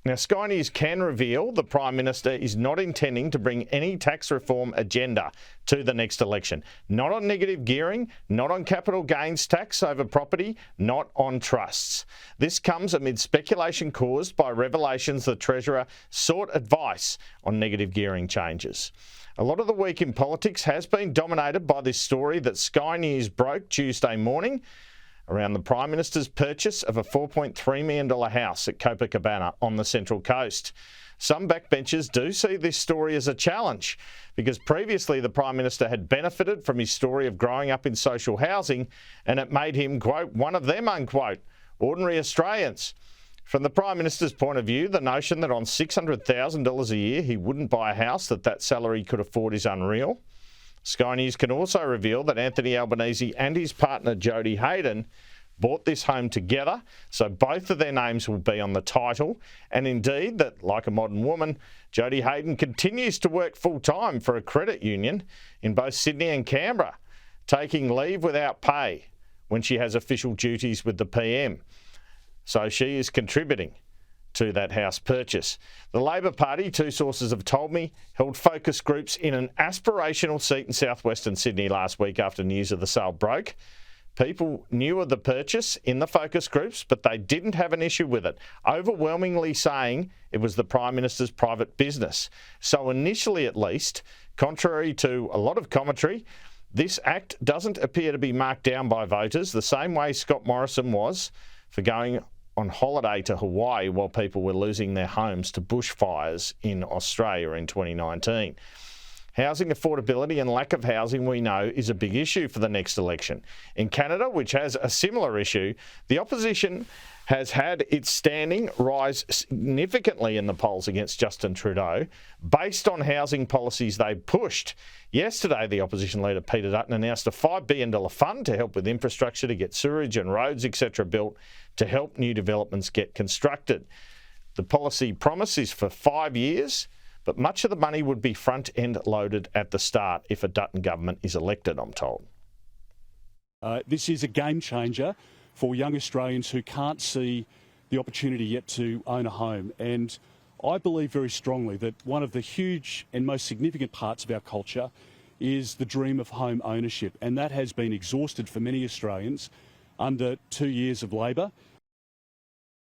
Now, Sky News can reveal the Prime Minister is not intending to bring any tax reform agenda to the next election. Not on negative gearing, not on capital gains tax over property, not on trusts. This comes amid speculation caused by revelations the Treasurer sought advice on negative gearing changes. A lot of the week in politics has been dominated by this story that Sky News broke Tuesday morning around the Prime Minister's purchase of a $4.3 million house at Copacabana on the Central Coast. Some backbenchers do see this story as a challenge because previously the Prime Minister had benefited from his story of growing up in social housing and it made him, quote, one of them, unquote, ordinary Australians. From the Prime Minister's point of view, the notion that on $600,000 a year he wouldn't buy a house that salary could afford is unreal. Sky News can also reveal that Anthony Albanese and his partner Jodie Hayden bought this home together, so both of their names will be on the title, and indeed that, like a modern woman, Jodie Hayden continues to work full-time for a credit union in both Sydney and Canberra, taking leave without pay when she has official duties with the PM. So she is contributing to that house purchase. The Labor Party, two sources have told me, held focus groups in an aspirational seat in southwestern Sydney last week after news of the sale broke. People knew of the purchase in the focus groups, but they didn't have an issue with it, overwhelmingly saying it was the Prime Minister's private business. So initially at least, contrary to a lot of commentary, this act doesn't appear to be marked down by voters the same way Scott Morrison was for going on holiday to Hawaii while people were losing their homes to bushfires in Australia in 2019. Housing affordability and lack of housing, we know, is a big issue for the next election. In Canada, which has a similar issue, the opposition has had its standing rise significantly in the polls against Justin Trudeau based on housing policies they pushed. Yesterday, the opposition leader Peter Dutton announced a $5 billion fund to help with infrastructure to get sewerage and roads, etc. built to help new developments get constructed. The policy promise is for 5 years, but much of the money would be front-end loaded at the start if a Dutton government is elected, I'm told. This is a game changer for young Australians who can't see the opportunity yet to own a home. And I believe very strongly that one of the huge and most significant parts of our culture is the dream of home ownership. And that has been exhausted for many Australians under 2 years of Labor.